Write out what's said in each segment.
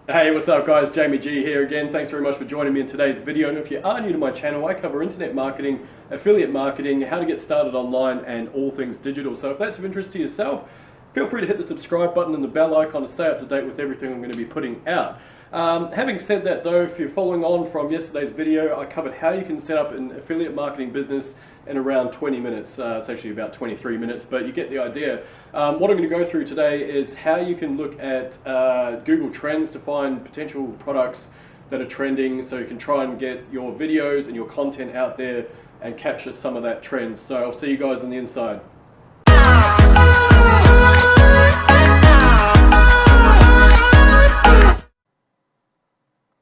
Hey, what's up guys? Jamie G here again. Thanks very much for joining me in today's video. And if you are new to my channel, I cover internet marketing, affiliate marketing, how to get started online, and all things digital. So if that's of interest to yourself, feel free to hit the subscribe button and the bell icon to stay up to date with everything I'm going to be putting out. Having said that though, if you're following on from yesterday's video, I covered how you can set up an affiliate marketing business in around 20 minutes. It's actually about 23 minutes, but you get the idea. What I'm going to go through today is how you can look at Google Trends to find potential products that are trending, so you can try and get your videos and your content out there and capture some of that trend. So I'll see you guys on the inside.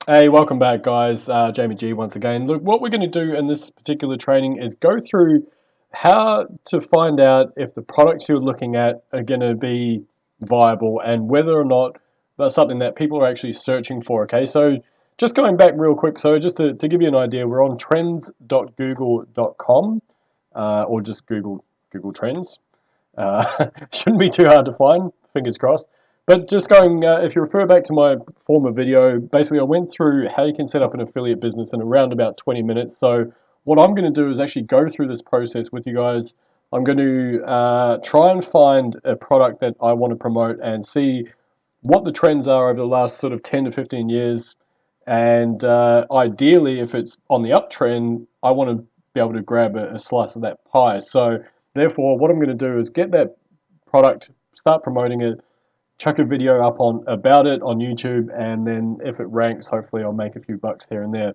Hey, welcome back guys, Jamie G once again. Look, what we're going to do in this particular training is go through how to find out if the products you're looking at are going to be viable and whether or not that's something that people are actually searching for, okay? So just going back real quick, so just to give you an idea, we're on trends.google.com or just Google Trends. Shouldn't be too hard to find, fingers crossed. But just going, if you refer back to my former video, basically I went through how you can set up an affiliate business in around about 20 minutes. So what I'm going to do is actually go through this process with you guys. I'm going to try and find a product that I want to promote and see what the trends are over the last sort of 10 to 15 years. And ideally, if it's on the uptrend, I want to be able to grab a slice of that pie. So therefore, what I'm going to do is get that product, start promoting it, chuck a video up about it on YouTube, and then if it ranks, hopefully I'll make a few bucks here and there.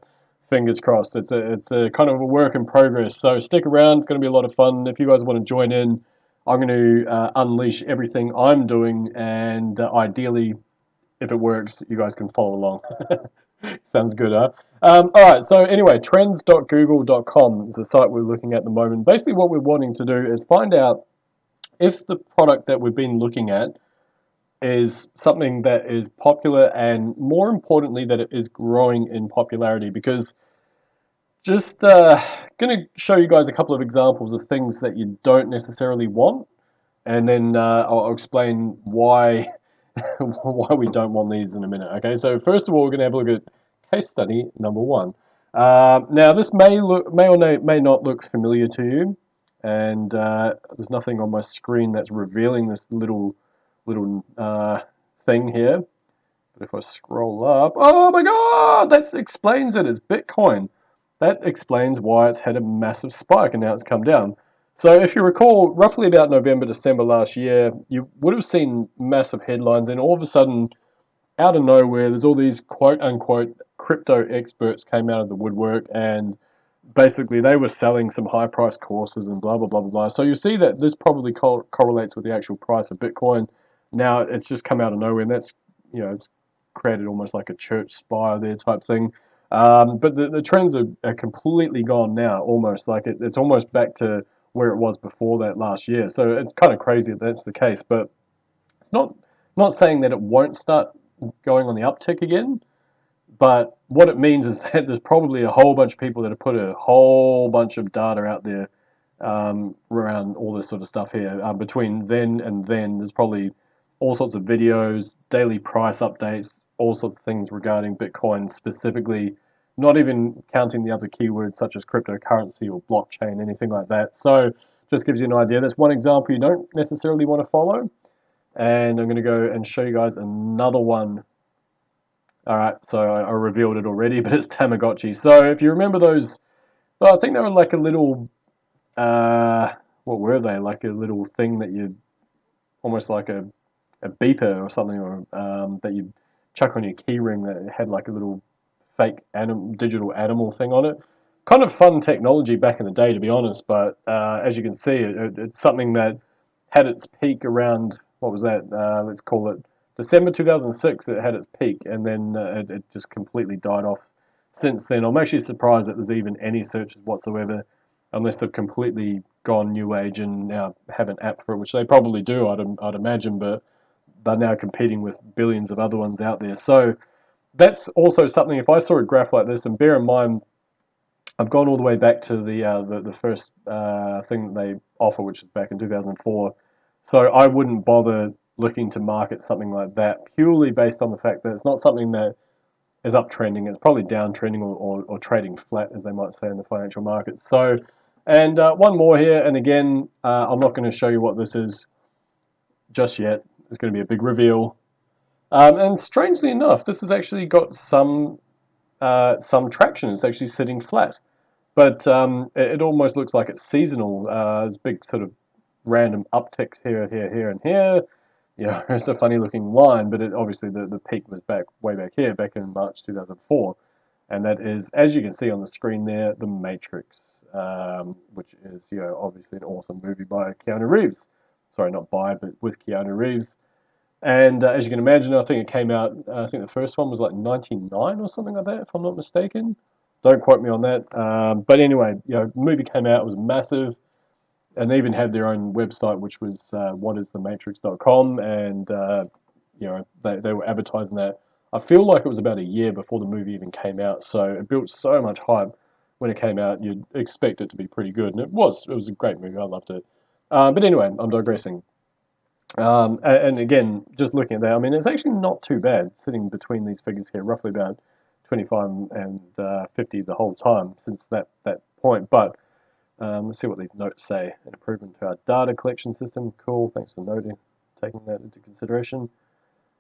Fingers crossed. It's a kind of a work in progress. So stick around. It's going to be a lot of fun. If you guys want to join in, I'm going to unleash everything I'm doing, and ideally, if it works, you guys can follow along. Sounds good, huh? All right, so anyway, trends.google.com is the site we're looking at the moment. Basically, what we're wanting to do is find out if the product that we've been looking at is something that is popular, and more importantly, that it is growing in popularity. Because just going to show you guys a couple of examples of things that you don't necessarily want, and then I'll explain why why we don't want these in a minute. Okay, so first of all, we're going to have a look at case study number one. Now, this may or may not look familiar to you, and there's nothing on my screen that's revealing this little thing here. But if I scroll up, oh my God, that explains it. It's Bitcoin. That explains why it's had a massive spike and now it's come down. So if you recall, roughly about November, December last year, you would have seen massive headlines, and all of a sudden, out of nowhere, there's all these quote-unquote crypto experts came out of the woodwork, and basically they were selling some high-priced courses and blah, blah, blah, blah, blah. So you see that this probably correlates with the actual price of Bitcoin. Now it's just come out of nowhere, and that's, it's created almost like a church spire there type thing. But the trends are completely gone now, almost like it's almost back to where it was before that last year. So it's kind of crazy that that's the case, but it's not saying that it won't start going on the uptick again. But what it means is that there's probably a whole bunch of people that have put a whole bunch of data out there around all this sort of stuff here. Between then and then, there's probably all sorts of videos, daily price updates, all sorts of things regarding Bitcoin specifically, not even counting the other keywords such as cryptocurrency or blockchain, anything like that. So just gives you an idea. That's one example you don't necessarily want to follow. And I'm going to go and show you guys another one. All right, so I revealed it already, but it's Tamagotchi. So if you remember those, well, I think they were like a little, what were they? Like a little thing that you, almost like a beeper or something, or that you chuck on your keyring that had like a little fake digital animal thing on it. Kind of fun technology back in the day, to be honest, but as you can see, it's something that had its peak around, what was that? Let's call it December 2006. It had its peak, and then it just completely died off since then. I'm actually surprised that there's even any searches whatsoever, unless they've completely gone new age and now have an app for it, which they probably do, I'd imagine, but they're now competing with billions of other ones out there. So that's also something, if I saw a graph like this, and bear in mind, I've gone all the way back to the first thing that they offer, which is back in 2004. So I wouldn't bother looking to market something like that purely based on the fact that it's not something that is uptrending. It's probably downtrending or trading flat, as they might say in the financial markets. So, and one more here, and again, I'm not going to show you what this is just yet. It's going to be a big reveal. And strangely enough, this has actually got some traction. It's actually sitting flat, but it almost looks like it's seasonal. There's big sort of random upticks here, here, and here. Yeah, it's a funny looking line, but obviously the peak was way back here, back in March 2004. And that is, as you can see on the screen there, The Matrix, which is, obviously an awesome movie by Keanu Reeves. Sorry, not by, but with Keanu Reeves. And as you can imagine, I think it came out, I think the first one was like 99 or something like that, if I'm not mistaken. Don't quote me on that. But anyway, the movie came out, it was massive. And they even had their own website, which was whatisthematrix.com, and they were advertising that. I feel like it was about a year before the movie even came out, so it built so much hype when it came out. You'd expect it to be pretty good, and it was. It was a great movie. I loved it. But anyway, I'm digressing. And again, just looking at that, I mean, it's actually not too bad sitting between these figures here, roughly about 25 and 50 the whole time since that point. But let's see what these notes say. An improvement to our data collection system. Cool. Thanks for taking that into consideration.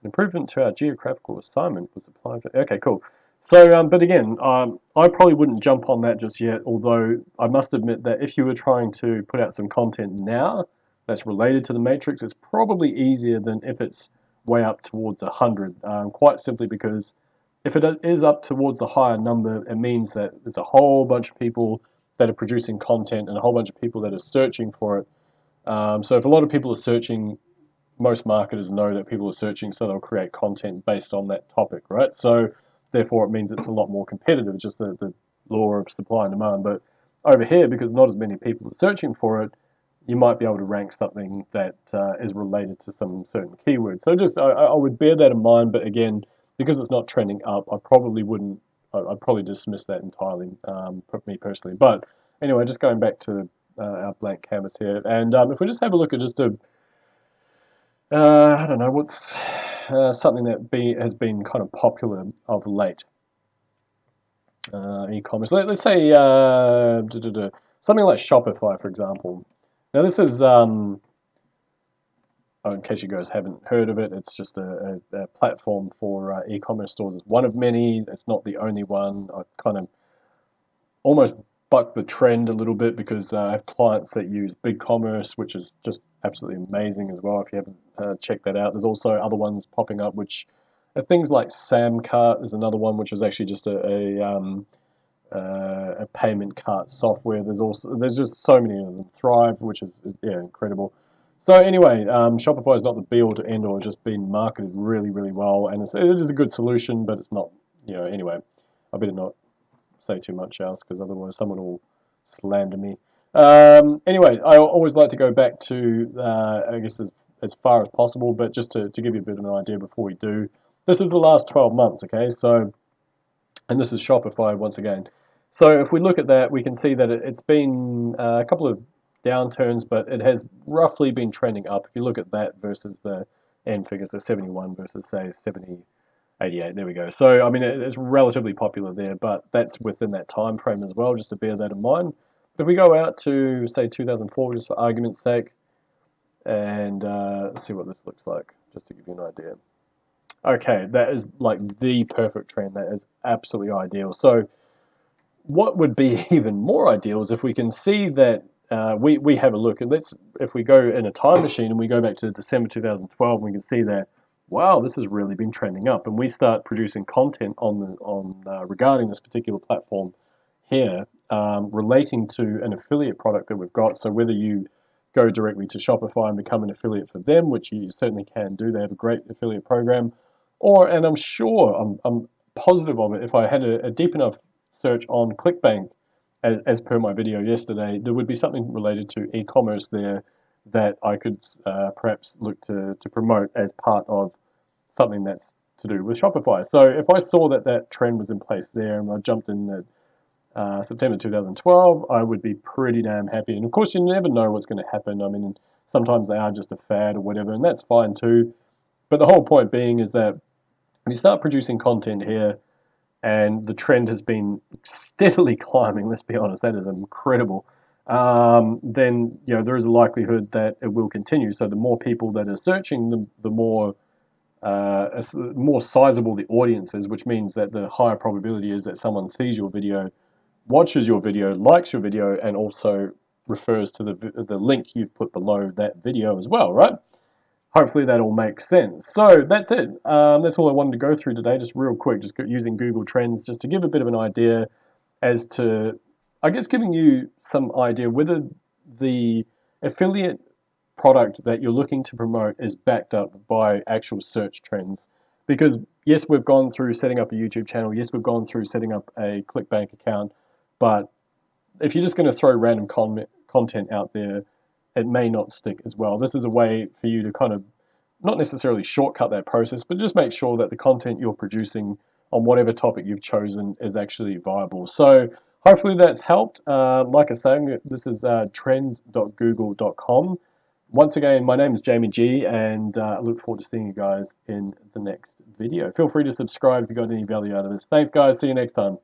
An improvement to our geographical assignment was applied for. Okay, cool. So, but again, I probably wouldn't jump on that just yet, although I must admit that if you were trying to put out some content now that's related to the Matrix, it's probably easier than if it's way up towards 100, quite simply because if it is up towards a higher number, it means that there's a whole bunch of people that are producing content and a whole bunch of people that are searching for it. So if a lot of people are searching, most marketers know that people are searching, so they'll create content based on that topic, right? So therefore it means it's a lot more competitive, just the law of supply and demand. But over here, because not as many people are searching for it, you might be able to rank something that is related to some certain keywords. So just I would bear that in mind, but again, because it's not trending up, I probably wouldn't. I'd probably dismiss that entirely, me personally. But anyway, just going back to our blank canvas here, and if we just have a look at just a, I don't know, what's something that has been kind of popular of late, e-commerce. Let's say something like Shopify, for example. Now this is, in case you guys haven't heard of it, it's just a platform for e-commerce stores. It's one of many. It's not the only one. I kind of almost buck the trend a little bit because I have clients that use BigCommerce, which is just absolutely amazing as well. If you haven't checked that out, there's also other ones popping up, which are things like Samcart is another one, which is actually just a payment cart software. There's just so many of them. Thrive, which is incredible. So anyway, Shopify is not the be-all to end-all. It's just been marketed really, really well, and it is a good solution, but it's not, anyway, I better not say too much else because otherwise someone will slander me. Anyway, I always like to go back to, I guess, as far as possible, but just to give you a bit of an idea before we do. This is the last 12 months, okay? So, and this is Shopify once again. So if we look at that, we can see that it's been a couple of downturns, but it has roughly been trending up. If you look at that versus the end figures, so 71 versus, say, 70, 88, there we go. So, I mean, it's relatively popular there, but that's within that time frame as well, just to bear that in mind. If we go out to, say, 2004, just for argument's sake, and see what this looks like, just to give you an idea. Okay, that is like the perfect trend. That is absolutely ideal. So what would be even more ideal is if we can see that we have a look, and if we go in a time machine and we go back to December 2012, we can see that, wow, this has really been trending up, and we start producing content regarding this particular platform here, relating to an affiliate product that we've got. So whether you go directly to Shopify and become an affiliate for them, which you certainly can do, they have a great affiliate program, and I'm sure, I'm positive of it, if I had a deep enough search on ClickBank, as per my video yesterday, there would be something related to e-commerce there that I could perhaps look to promote as part of something that's to do with Shopify. So if I saw that trend was in place there and I jumped in at September 2012, I would be pretty damn happy. And of course, you never know what's going to happen. I mean, Sometimes they are just a fad or whatever, and that's fine too. But the whole point being is that when you start producing content here, and the trend has been steadily climbing, let's be honest, that is incredible, then there is a likelihood that it will continue. So the more people that are searching, the more sizable the audience is, which means that the higher probability is that someone sees your video, watches your video, likes your video, and also refers to the link you've put below that video as well, right? Hopefully that all makes sense. So that's it. That's all I wanted to go through today, just real quick, just using Google Trends, just to give a bit of an idea as to, I guess, giving you some idea whether the affiliate product that you're looking to promote is backed up by actual search trends. Because yes, we've gone through setting up a YouTube channel. Yes, we've gone through setting up a ClickBank account. But if you're just going to throw random content out there, it may not stick as well. This is a way for you to kind of not necessarily shortcut that process, but just make sure that the content you're producing on whatever topic you've chosen is actually viable. So hopefully that's helped. Like I say, this is trends.google.com. Once again, my name is Jamie G, and I look forward to seeing you guys in the next video. Feel free to subscribe if you got any value out of this. Thanks, guys. See you next time.